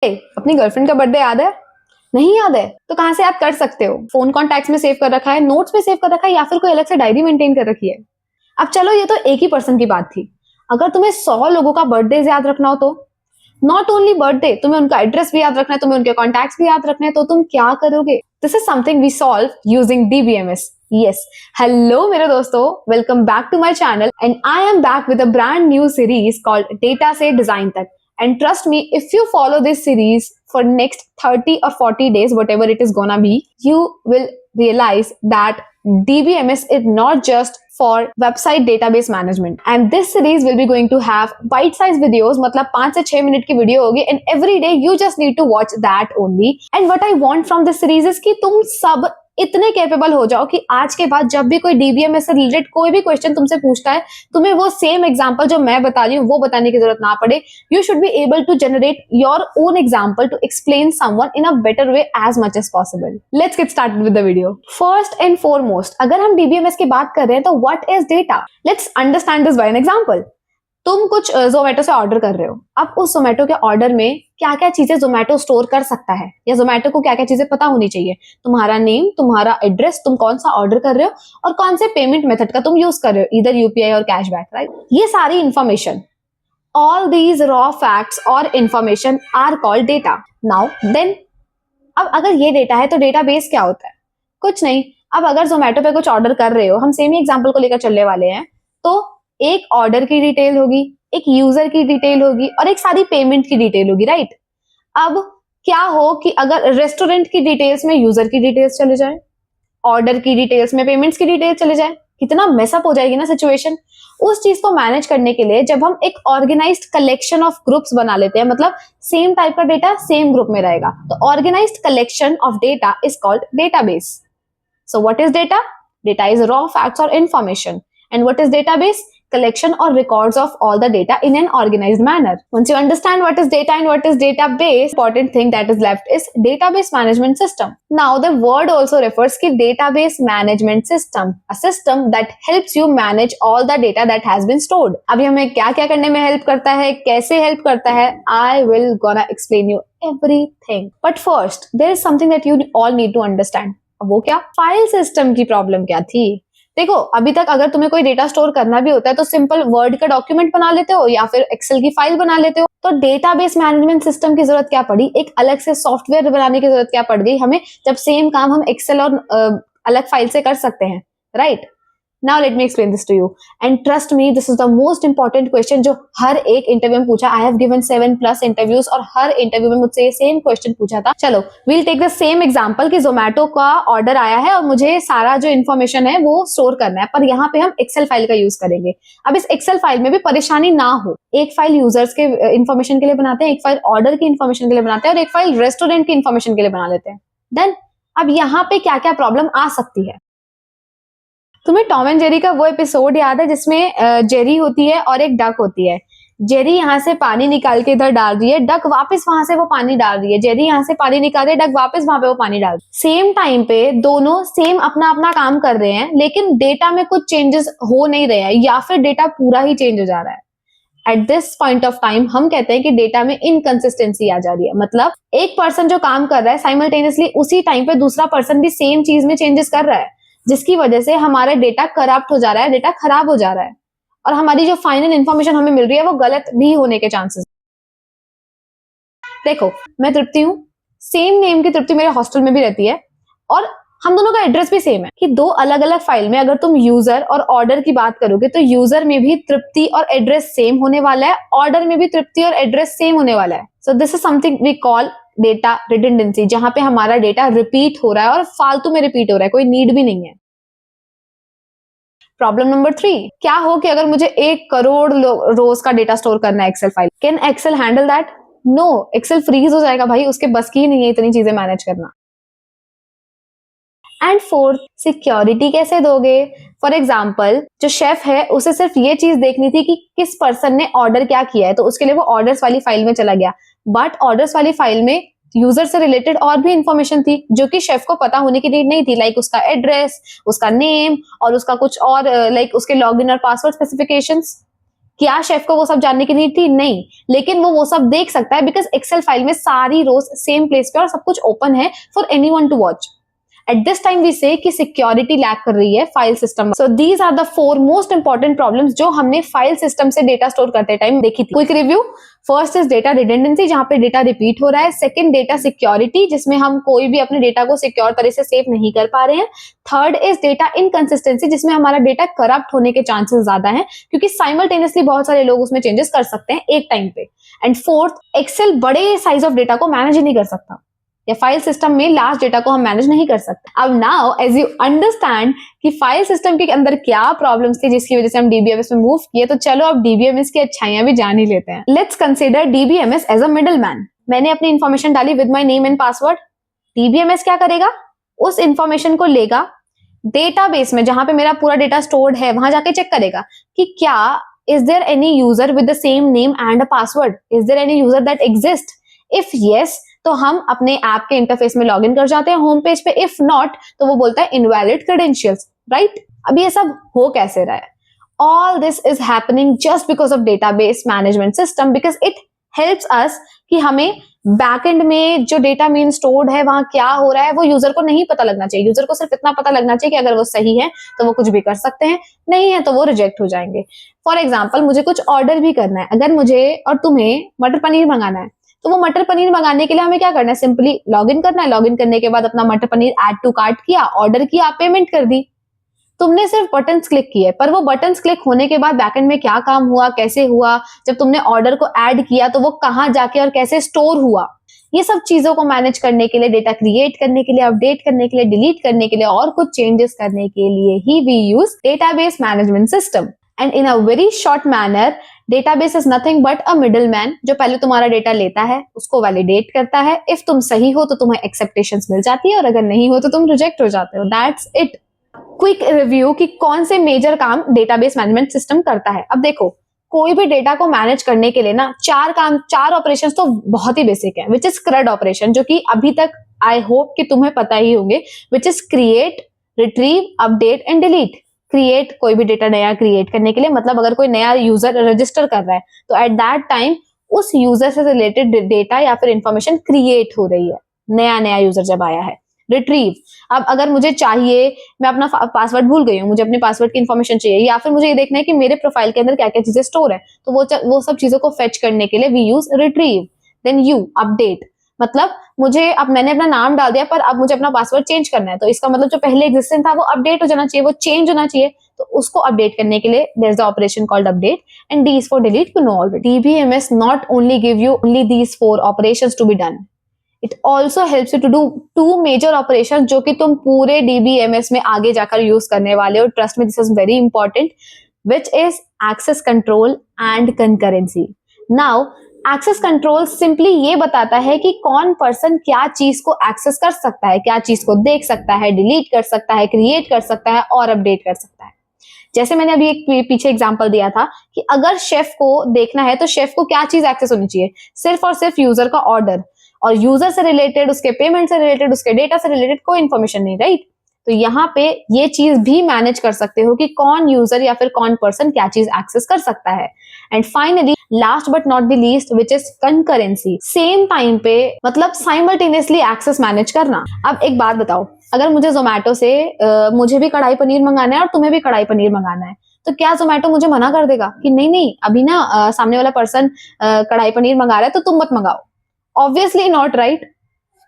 अपनी गर्लफ्रेंड का बर्थडे याद है? नहीं याद है तो कहां से याद कर सकते हो? फोन कॉन्टैक्ट्स में सेव कर रखा है, नोट्स में सेव कर रखा है, या फिर कोई अलग से डायरी मेंटेन कर रखी है? अब चलो, ये तो एक ही पर्सन की बात थी। अगर तुम्हें 100 लोगों का बर्थडे याद रखना हो तो नॉट ओनली बर्थडे, तुम्हें उनका एड्रेस भी याद रखना है, तुम्हें उनके कॉन्टैक्ट्स भी याद रखना है, तो तुम क्या करोगे? This is something we solve using DBMS. Yes, hello मेरे दोस्तों, welcome back to my channel and I am back with a brand new series called data से डिजाइन तक। And trust me, if you follow this series for next 30 or 40 days, whatever it is gonna be, you will realize that DBMS is not just for website database management. And this series will be going to have bite-sized videos, मतलब 5 से 6 minute की video होगी, and every day you just need to watch that only. And what I want from this series is कि तुम सब इतने capable हो जाओ कि आज के बाद जब भी कोई डीबीएमएस से रिलेटेड कोई भी क्वेश्चन तुमसे पूछता है, तुम्हें वो सेम एग्जांपल जो मैं बता रही हूँ वो बताने की जरूरत ना पड़े। You should be able to generate your own example to explain someone in a better way as much as possible. Let's get started with the video. First and foremost, अगर हम डीबीएमएस की बात कर रहे हैं तो what is data? Let's understand this by an example. तुम कुछ जोमेटो से ऑर्डर कर रहे हो। अब उस जोमेटो के ऑर्डर में क्या क्या चीजें जोमेटो स्टोर कर सकता है, या जोमेटो को क्या क्या चीजें पता होनी चाहिए? तुम्हारा नेम, तुम्हारा एड्रेस, तुम कौन सा ऑर्डर कर रहे हो, और कौन से पेमेंट मेथड का तुम यूज कर रहे हो, इधर यूपीआई और कैशबैक, राइट? ये सारी information, all these raw facts और information are called data. Now then, अब अगर ये डेटा है तो डेटाबेस क्या होता है? कुछ नहीं। अब अगर जोमेटो पे कुछ ऑर्डर कर रहे हो, हम सेम ही एग्जाम्पल को लेकर चलने वाले हैं, तो एक ऑर्डर की डिटेल होगी, एक यूजर की डिटेल होगी और एक सारी पेमेंट की डिटेल होगी, राइट? अब क्या हो कि अगर रेस्टोरेंट की डिटेल्स में यूजर की डिटेल्स चले जाए, ऑर्डर की डिटेल्स में पेमेंट्स की डिटेल चले जाए, कितना मेसअप हो जाएगी ना सिचुएशन। उस चीज को मैनेज करने के लिए जब हम एक ऑर्गेनाइज्ड कलेक्शन ऑफ ग्रुप्स बना लेते हैं, मतलब सेम टाइप का डेटा सेम ग्रुप में रहेगा, तो organised collection of data is called database. So what is data? Data is raw facts or information. And what is database? Collection or records of all the data in an organized manner. Once you understand what is data and what is database, important thing that is left is database management system. Now the word also refers to database management system, a system that helps you manage all the data that has been stored. अभी हमें क्या क्या करने में help करता है, कैसे help करता है, I will gonna explain you everything. But first, there is something that you all need to understand. वो क्या? फाइल सिस्टम की प्रॉब्लम क्या थी? देखो, अभी तक अगर तुम्हें कोई डेटा स्टोर करना भी होता है तो सिंपल वर्ड का डॉक्यूमेंट बना लेते हो या फिर एक्सेल की फाइल बना लेते हो। तो डेटाबेस मैनेजमेंट सिस्टम की जरूरत क्या पड़ी? एक अलग से सॉफ्टवेयर बनाने की जरूरत क्या पड़ गई हमें, जब सेम काम हम एक्सेल और अलग फाइल से कर सकते हैं, right? Now let me explain this to you, and trust me, this is the most important question जो हर एक इंटरव्यू में पूछा। I have given 7+ इंटरव्यूज और हर इंटरव्यू में मुझसे ये सेम क्वेश्चन पूछा था। चलो, we'll take the same example कि जोमेटो का ऑर्डर आया है और मुझे सारा जो इन्फॉर्मेशन है वो स्टोर करना है, पर यहाँ पे हम एक्सेल फाइल का यूज करेंगे। अब इस एक्सेल फाइल में भी परेशानी ना हो, एक फाइल यूजर्स के इन्फॉर्मेशन के लिए बनाते हैं, एक फाइल ऑर्डर की इन्फॉर्मेशन के लिए बनाते हैं और एक फाइल रेस्टोरेंट की इन्फॉर्मेशन के लिए बना लेते हैं। देन अब यहाँ पे क्या क्या प्रॉब्लम आ सकती है? तुम्हें टॉम एंड जेरी का वो एपिसोड याद है जिसमें जेरी होती है और एक डक होती है। जेरी यहाँ से पानी निकाल के इधर डाल रही है, डक वापस वहां से वो पानी डाल रही है। जेरी यहाँ से पानी निकाल रही है, डक वापस वहां पे वो पानी डाल रही है। सेम टाइम पे दोनों सेम अपना अपना काम कर रहे हैं, लेकिन डेटा में कुछ चेंजेस हो नहीं रहे हैं, या फिर डेटा पूरा ही चेंज हो जा रहा है। At this point of time हम कहते हैं कि डेटा में इनकंसिस्टेंसी आ जा रही है। मतलब एक पर्सन जो काम कर रहा है साइमल्टेनियसली उसी टाइम पे दूसरा पर्सन भी सेम चीज में चेंजेस कर रहा है, जिसकी वजह से हमारा डेटा करप्ट हो जा रहा है, डेटा खराब हो जा रहा है, और हमारी जो फाइनल इंफॉर्मेशन हमें मिल रही है वो गलत भी होने के चांसेस। देखो, मैं तृप्ति हूँ, सेम नेम की तृप्ति मेरे हॉस्टल में भी रहती है, और हम दोनों का एड्रेस भी सेम है। कि दो अलग अलग फाइल में अगर तुम यूजर और ऑर्डर की बात करोगे तो यूजर में भी तृप्ति और एड्रेस सेम होने वाला है, ऑर्डर में भी तृप्ति और एड्रेस सेम होने वाला है। So this is something we call data redundancy, जहां पे हमारा डेटा रिपीट हो रहा है और फालतू में रिपीट हो रहा है, कोई नीड भी नहीं है। प्रॉब्लम नंबर 3, क्या हो कि अगर मुझे 1 करोड़ रोज का डेटा स्टोर करना है Excel file, can Excel handle that? No, Excel freeze हो जाएगा भाई, उसके बस की नहीं है इतनी चीजें मैनेज करना। एंड 4th, सिक्योरिटी कैसे दोगे? फॉर एग्जाम्पल, जो शेफ है उसे सिर्फ ये चीज देखनी थी कि किस पर्सन ने ऑर्डर क्या किया है, तो उसके लिए वो ऑर्डर्स वाली फाइल में चला गया, बट ऑर्डर्स वाली फाइल में यूजर से रिलेटेड और भी इंफॉर्मेशन थी जो कि शेफ को पता होने की नीड नहीं थी, लाइक उसका एड्रेस, उसका नेम और उसका कुछ और, लाइक उसके लॉगिन और पासवर्ड स्पेसिफिकेशंस। क्या शेफ को वो सब जानने की नीड थी? नहीं, लेकिन वो सब देख सकता है बिकॉज एक्सेल फाइल में सारी रोज सेम प्लेस पे और सब कुछ ओपन है for anyone to watch. At this time we say कि सिक्योरिटी लैक कर रही है file system. So these are the 4 most important problems जो हमने फाइल सिस्टम से डेटा स्टोर करते टाइम देखी थी. Quick review. First is data redundancy, जहां पे डेटा रिपीट हो रहा है. सेकंड, डेटा सिक्योरिटी, जिसमें हम कोई भी अपने डेटा को सिक्योर तरह से सेव नहीं कर पा रहे हैं. थर्ड इज डेटा इनकंसिस्टेंसी, जिसमें हमारा डेटा करप्ट होने के चांसेस ज्यादा हैं क्योंकि साइमल्टेनियसली बहुत सारे लोग उसमें चेंजेस कर सकते हैं एक टाइम पे. एंड फोर्थ, एक्सेल बड़े साइज ऑफ डेटा को मैनेज ही नहीं कर सकता, या फाइल सिस्टम में लार्ज डेटा को हम मैनेज नहीं कर सकते. अब नाउ एज यू अंडरस्टैंड कि फाइल सिस्टम के अंदर क्या प्रॉब्लम्स थी जिसकी वजह से हम डीबीएमएस में मूव किए, तो चलो अब डीबीएमएस की अच्छाइयां भी जान ही लेते हैं. Let's consider DBMS as a middle man. मैंने अपनी इंफॉर्मेशन डाली with my name and password. DBMS क्या करेगा? उस इंफॉर्मेशन को लेगा, डेटाबेस में जहां पे मेरा पूरा डेटा स्टोर्ड है वहां जाके चेक करेगा कि क्या is there any user with the same name and a password, is there any user that exist. If yes, तो हम अपने ऐप के इंटरफेस में लॉगिन कर जाते हैं होम पेज पे. इफ नॉट, तो वो बोलता है इनवैलिड क्रेडेंशियल्स, राइट. अब ये सब हो कैसे रहा है? All this is happening just because of database management system, because it helps us कि हमें बैकएंड में जो डेटा मेन स्टोर्ड है वहां क्या हो रहा है वो यूजर को नहीं पता लगना चाहिए. यूजर को सिर्फ इतना पता लगना चाहिए कि अगर वो सही है तो वो कुछ भी कर सकते हैं, नहीं है तो वो रिजेक्ट हो जाएंगे. फॉर एग्जाम्पल, मुझे कुछ ऑर्डर भी करना है. अगर मुझे और तुम्हें मटर पनीर मंगाना है, तो वो मटर पनीर मंगाने के लिए हमें क्या करना है? सिंपली लॉगिन करना है. लॉगिन करने के बाद अपना मटर पनीर ऐड टू कार्ट किया, ऑर्डर किया, पेमेंट कर दी. तुमने सिर्फ बटन्स क्लिक किए, पर वो बटन्स क्लिक होने के बाद बैकएंड में क्या काम हुआ, कैसे हुआ, जब तुमने ऑर्डर को ऐड किया तो वो कहां जाके और कैसे स्टोर हुआ, ये सब चीजों को मैनेज करने के लिए, डेटा क्रिएट करने के लिए, अपडेट करने के लिए, डिलीट करने के लिए और कुछ चेंजेस करने के लिए ही we use database management system. And in a very short manner, database is nothing but a middleman जो पहले तुम्हारा डेटा लेता है, उसको वैलिडेट करता है. इफ तुम सही हो तो तुम्हें एक्सेप्टेशंस मिल जाती है और अगर नहीं हो तो तुम रिजेक्ट हो जाते हो. That's it. क्विक रिव्यू कि कौन से मेजर काम डेटाबेस मैनेजमेंट सिस्टम करता है. अब देखो, कोई भी डेटा को मैनेज करने के लिए ना चार ऑपरेशंस तो बहुत ही बेसिक है, विच इज CRUD ऑपरेशन, जो कि अभी तक आई होप कि तुम्हें पता ही होंगे, which is create, retrieve, update and delete. Create, कोई भी डेटा नया क्रिएट करने के लिए, मतलब अगर कोई नया यूजर रजिस्टर कर रहा है तो एट दैट टाइम उस यूजर से रिलेटेड डेटा या फिर इंफॉर्मेशन क्रिएट हो रही है, नया यूजर जब आया है. रिट्रीव, अब अगर मुझे चाहिए, मैं अपना पासवर्ड भूल गई हूँ, मुझे अपने पासवर्ड की इंफॉर्मेशन चाहिए, या फिर मुझे ये देखना है कि मेरे प्रोफाइल के अंदर क्या क्या चीजें स्टोर है, तो वो सब चीजों को फेच करने के लिए we use retrieve. Then you, update, मतलब मुझे अब मैंने अपना नाम डाल दिया पर अब मुझे अपना पासवर्ड चेंज करना है, तो इसका मतलब जो पहले एग्जिस्टेंट था वो अपडेट हो जाना चाहिए, वो चेंज होना चाहिए, तो उसको अपडेट करने के लिए there is the operation called update. And D is for delete. You know already. DBMS not only give you only these 4 operations to be done, it also helps you to do 2 major operation जो कि तुम पूरे DBMS में आगे जाकर use करने वाले हो. Trust me, this is very important, which is access control and concurrency. Now access control simply ये बताता है कि कौन पर्सन क्या चीज को एक्सेस कर सकता है, क्या चीज को देख सकता है, डिलीट कर सकता है, क्रिएट कर सकता है और अपडेट कर सकता है. जैसे मैंने अभी एक पीछे एग्जांपल दिया था कि अगर शेफ को देखना है तो शेफ को क्या चीज एक्सेस होनी चाहिए? सिर्फ और सिर्फ यूजर का ऑर्डर, और यूजर से रिलेटेड, उसके पेमेंट से रिलेटेड, उसके डेटा से रिलेटेड कोई इन्फॉर्मेशन नहीं, राइट. तो यहाँ पे ये चीज भी मैनेज कर सकते हो कि कौन यूजर या फिर कौन पर्सन क्या चीज एक्सेस कर सकता है. And finally, last but not the least, which is concurrency. Same time पे, मतलब साइमल्टेनियसली एक्सेस मैनेज करना. अब एक बात बताओ, अगर मुझे जोमेटो से मुझे भी कढ़ाई पनीर मंगाना है और तुम्हें भी कढ़ाई पनीर मंगाना है, तो क्या जोमेटो मुझे मना कर देगा कि नहीं अभी ना सामने वाला पर्सन कढ़ाई पनीर मंगा रहा है तो तुम मत मंगाओ? Obviously not, right.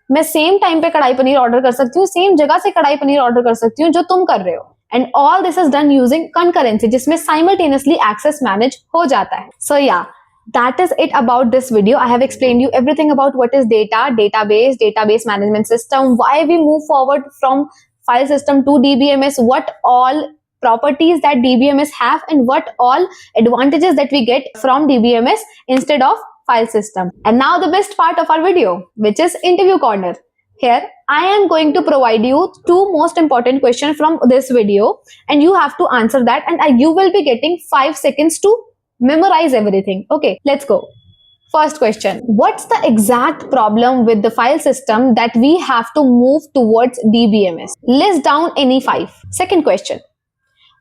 मैं सेम टाइम पे कढ़ाई पनीर ऑर्डर कर सकती हूँ, सेम जगह से कढ़ाई पनीर ऑर्डर कर सकती हूँ जो तुम कर रहे हो. And all this is done using concurrency, जिसमें साइमल्टेनियसली एक्सेस मैनेज हो जाता है. सो या, that is it about this video. I have explained you everything about what is data, database management system, why we move forward from file system to DBMS, what all properties that DBMS have, and what all advantages that we get from DBMS instead of file system. And now the best part of our video, which is interview corner. Here I am going to provide you 2 most important questions from this video, and you have to answer that, and you will be getting 5 seconds to memorize everything. Okay, let's go. First question, what's the exact problem with the file system that we have to move towards DBMS? List down any 5. Second question,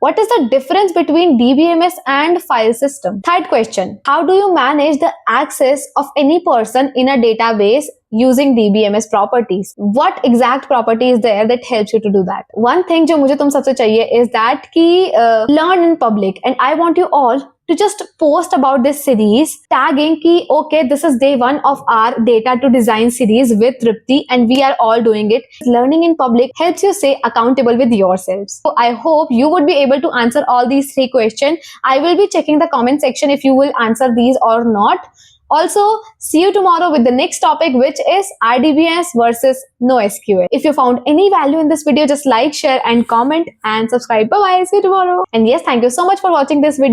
What is the difference between DBMS and file system? Third question, how do you manage the access of any person in a database using DBMS properties? What exact property is there that helps you to do that? One thing जो मुझे तुम सबसे चाहिए is that कि learn in public, and I want you all to just post about this series, tagging ki okay, this is day one of our data to design series with Tripti and we are all doing it. Learning in public helps you stay accountable with yourselves. So I hope you would be able to answer all these 3 questions. I will be checking the comment section if you will answer these or not. Also, see you tomorrow with the next topic, which is RDBMS versus NoSQL. If you found any value in this video, just like, share and comment and subscribe. Bye bye. See you tomorrow. And yes, thank you so much for watching this video.